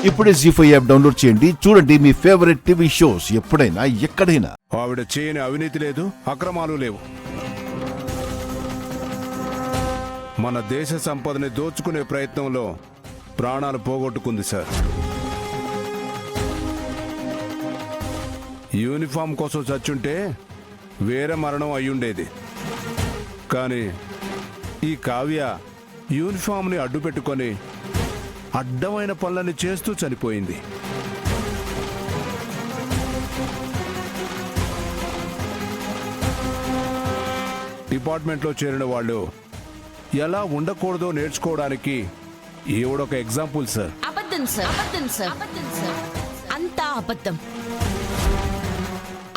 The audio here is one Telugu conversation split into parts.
ఇప్పుడే జీ5 యాప్ డౌన్లోడ్ చేయండి. చూడండి మీ ఫేవరెట్ టీవీ షోస్ ఎప్పుడైనా ఎక్కడైనా. ఆవిడ చేయని అవినీతి లేదు, అక్రమాలు లేవు. మన దేశ సంపదని దోచుకునే ప్రయత్నంలో ప్రాణాలు పోగొట్టుకుంది సార్. యూనిఫామ్ కోసం చచ్చుంటే వేరే మరణం అయ్యుండేది. కానీ ఈ కావ్య యూనిఫామ్ని అడ్డు పెట్టుకొని అడ్డమైన పనులని చేస్తూ చనిపోయింది. డిపార్ట్మెంట్లో చేరిన వాళ్ళు ఎలా ఉండకూడదో నేర్చుకోవడానికి ఈవిడొక ఎగ్జాంపుల్ సార్. అబద్ధం సార్, అబద్ధం సార్, అబద్ధం సార్, అంతా అబద్ధం.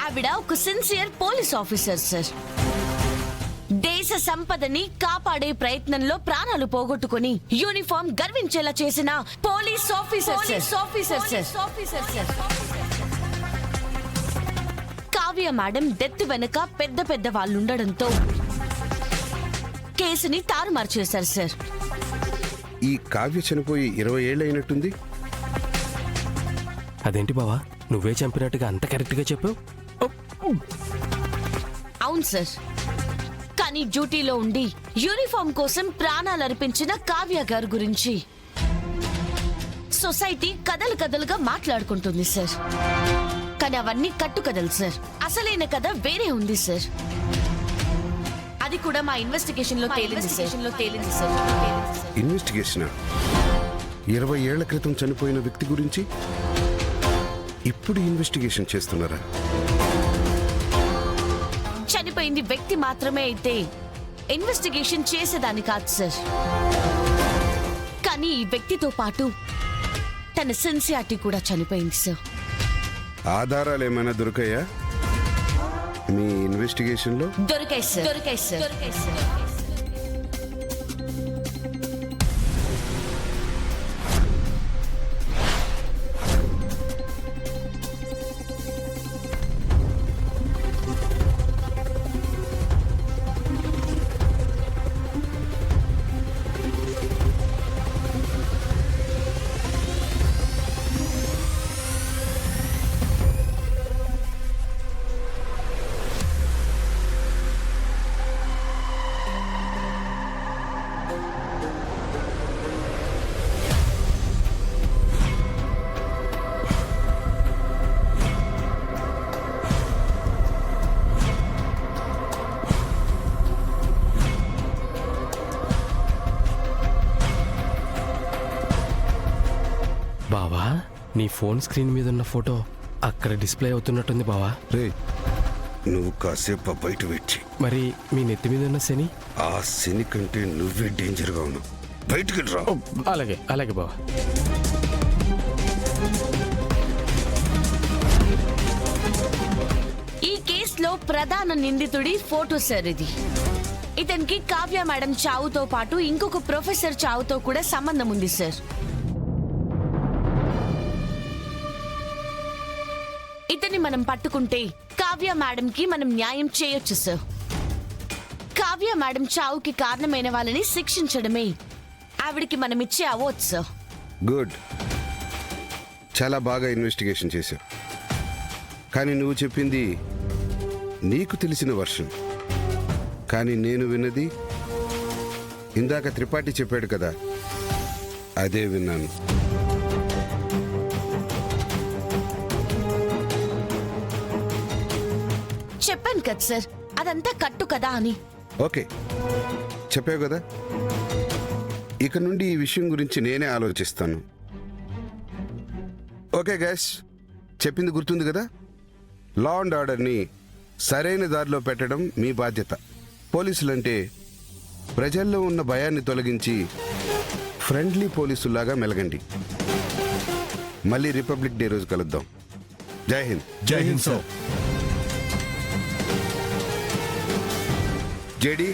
ఆవిడ ఒక సిన్సియర్ పోలీస్ ఆఫీసర్ సార్. దేశ సంపదని కాపాడే ప్రయత్నంలో ప్రాణాలు పోగొట్టుకుని యూనిఫామ్ గర్వించేలా చేసిన police officer. Kavya madam death వెనుక పెద్ద పెద్ద వాళ్ళుండడంతో కేసుని తారుమారు చేశారు సార్. ఈ కావ్య చనిపోయి 20 ఏళ్ళు అయినట్టుంది. అదేంటి బావా, నువ్వే చంపినట్టుగా అంత కరెక్ట్గా చెప్పావు? అవును సార్, కానీ డ్యూటీలో ఉండి యూనిఫామ్ కోసం ప్రాణాలు అర్పించిన కావ్య గారి గురించి సొసైటీ కథలు కథలుగా మాట్లాడుకుంటుంది సార్. కానీ అవన్నీ కట్టుకథలు సార్. అసలైన కథ వేరే ఉంది సార్. అది కూడా మా ఇన్వెస్టిగేషన్ లో తేలింది సార్. ఇన్వెస్టిగేషన్ 20 ఏళ్ల క్రితం చనిపోయిన వ్యక్తి గురించి ఇప్పుడు ఇన్వెస్టిగేషన్ చేస్తున్నారా? చనిపోయింది వ్యక్తి మాత్రమే అయితే ఇన్వెస్టిగేషన్ చేసేదాన్ని కాదు సార్. కానీ ఈ వ్యక్తితో పాటు తన సిన్సియారిటీ కూడా చనిపోయింది సార్. ఆధారాలు ఏమైనా దొరికాయా మీ ఇన్వెస్టిగేషన్ లో? దొరికాయి సార్. బావా, నీ ఫోన్ స్క్రీన్ మీద ఉన్న ఫోటో అక్కడ డిస్ప్లే అవుతున్నట్టుంది బావా. రే, నువ్వు కాసేపు బయట వచ్చి. మరి మీ నెత్తి మీద ఉన్న శని? ఆ శని కంటే నువ్వే డేంజర్ గా ఉన్నావు. బయటికి రా. అలాగే బావా. ఈ కేసులో ప్రధాన నిందితుడి ఫోటో సార్ ఇది. ఇతనికి కావ్య మేడం చావుతో పాటు ఇంకొక ప్రొఫెసర్ చావుతో కూడా సంబంధం ఉంది సార్. ఇతన్ని మనం పట్టుకుంటే కావ్య మేడం కి మనం న్యాయం చేయొచ్చు సార్. కావ్య మేడం చావుకి కారణమైన వాళ్ళని శిక్షించడమే ఆవిడికి మనం ఇచ్చే అవార్డు సార్. గుడ్, చాలా బాగా ఇన్వెస్టిగేషన్ చేశావు. కానీ నువ్వు చెప్పింది నీకు తెలిసిన వర్షన్. కానీ నేను విన్నది ఇందాక త్రిపాఠి చెప్పాడు కదా, అదే విన్నాను. చెప్పాను కదా సార్, అదంతా కట్టు కదా అని. ఓకే, చెప్పావు కదా. ఇక నుండి ఈ విషయం గురించి నేనే ఆలోచిస్తాను. ఓకే గైస్, చెప్పింది గుర్తుంది కదా. లా అండ్ ఆర్డర్ని సరైన దారిలో పెట్టడం మీ బాధ్యత. పోలీసులంటే ప్రజల్లో ఉన్న భయాన్ని తొలగించి ఫ్రెండ్లీ పోలీసులాగా మెలగండి. మళ్ళీ రిపబ్లిక్ డే రోజు కలుద్దాం. జై హింద్. జై హింద్ సార్. జేడి.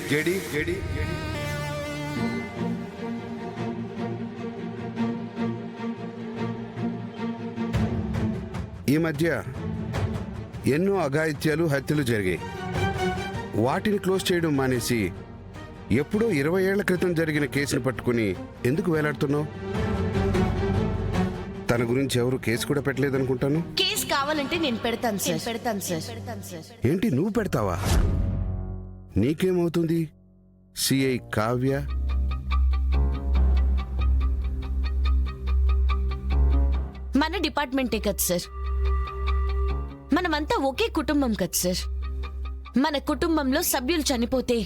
ఈ మధ్య ఎన్నో అఘాయిత్యాలు, హత్యలు జరిగాయి. వాటిని క్లోజ్ చేయడం మానేసి ఎప్పుడో 20 ఏళ్ల క్రితం జరిగిన కేసుని పట్టుకుని ఎందుకు వేలాడుతున్నావు? తన గురించి ఎవరు కేసు కూడా పెట్టలేదనుకుంటాను. కేసు కావాలంటే నేను పెడతాను సార్. ఏంటి నువ్వు పెడతావా? నీకేమవుతుంది? సిఐ కావ్య మన డిపార్ట్మెంటే కదా సార్. మనమంతా ఒకే కుటుంబం కదా సార్. మన కుటుంబంలో సభ్యులు చనిపోతే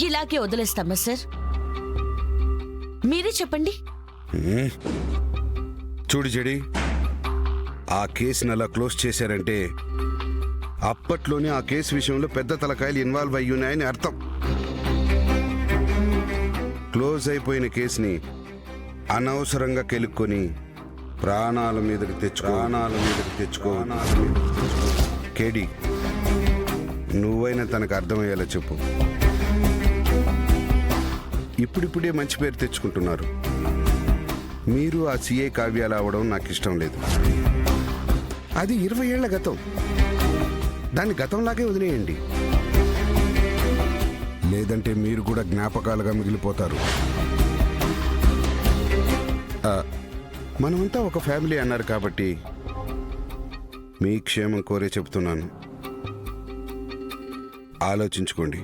ఇలాగే వదిలేస్తామా సార్? మీరే చెప్పండి. చూడు చెడి, ఆ కేసుని అలా క్లోజ్ చేశారంటే అప్పట్లోనే ఆ కేసు విషయంలో పెద్ద తలకాయలు ఇన్వాల్వ్ అయ్యి ఉన్నాయని అర్థం. క్లోజ్ అయిపోయిన కేసుని అనవసరంగా కెలుక్కొని ప్రాణాల మీదకి తెచ్చుకో. కేడి, నువ్వైనా తనకు అర్థమయ్యేలా చెప్పు. ఇప్పుడిప్పుడే మంచి పేరు తెచ్చుకుంటున్నారు. మీరు ఆ సిఐ కావ్యాలు అవడం నాకు ఇష్టం లేదు. అది 20 ఏళ్ల గతం. దాన్ని గతంలాగే వదిలేయండి. లేదంటే మీరు కూడా జ్ఞాపకాలుగా మిగిలిపోతారు. మనమంతా ఒక ఫ్యామిలీ అన్నారు కాబట్టి మీ క్షేమం కోరే చెబుతున్నాను. ఆలోచించుకోండి.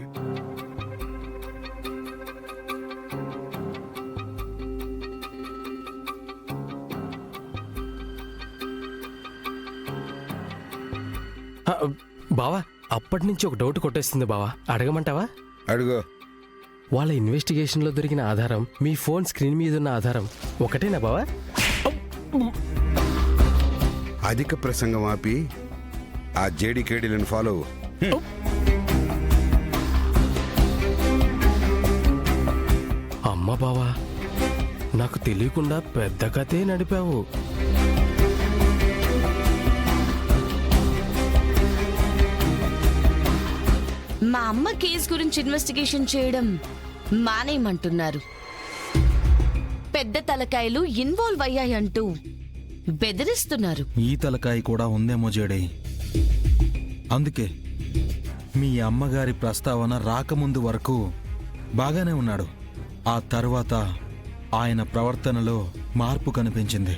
బావా, అప్పటి నుంచి ఒక డౌట్ కొట్టేస్తుంది బావా, అడగమంటావా? అడుగో. వాళ్ళ ఇన్వెస్టిగేషన్లో దొరికిన ఆధారం, మీ ఫోన్ స్క్రీన్ మీద ఉన్న ఆధారం ఒకటేనా బావా? అధిక ప్రసంగం ఆపి ఆ జేడీకేడీలను ఫాలో అవ్వు. అమ్మ బావా, నాకు తెలియకుండా పెద్ద కథే నడిపావు. మా అమ్మ కేసు గురించి ఇన్వెస్టిగేషన్ చేయడం మానేయమంటున్నారు. పెద్ద తలకాయలు ఇన్వాల్వ్ అయ్యాయంటూ బెదిరిస్తున్నారు. ఈ తలకాయ కూడా ఉందేమో జేడీ. అందుకే మీ అమ్మగారి ప్రస్తావన రాకముందు వరకు బాగానే ఉన్నాడు. ఆ తర్వాత ఆయన ప్రవర్తనలో మార్పు కనిపించింది.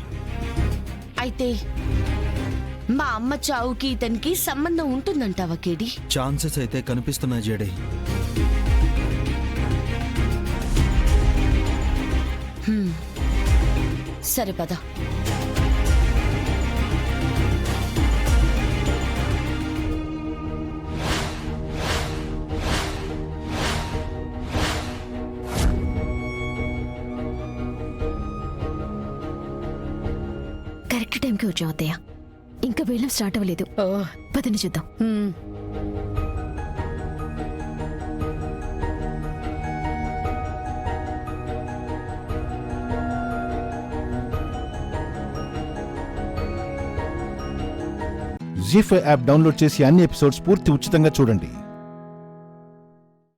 అయితే మా అమ్మ చావుకి ఇతనికి సంబంధం ఉంటుందంటావా కేడి? ఛాన్సెస్ అయితే కనిపిస్తున్నాయి జేడీ. సరే పద. కరెక్ట్ టైంకి వచ్చావు అత్తయ్య. ఇంకా వేలం స్టార్ట్ అవ్వలేదు. పదని చూద్దాం. జీ5 యాప్ డౌన్లోడ్ చేసి అన్ని ఎపిసోడ్స్ పూర్తి ఉచితంగా చూడండి.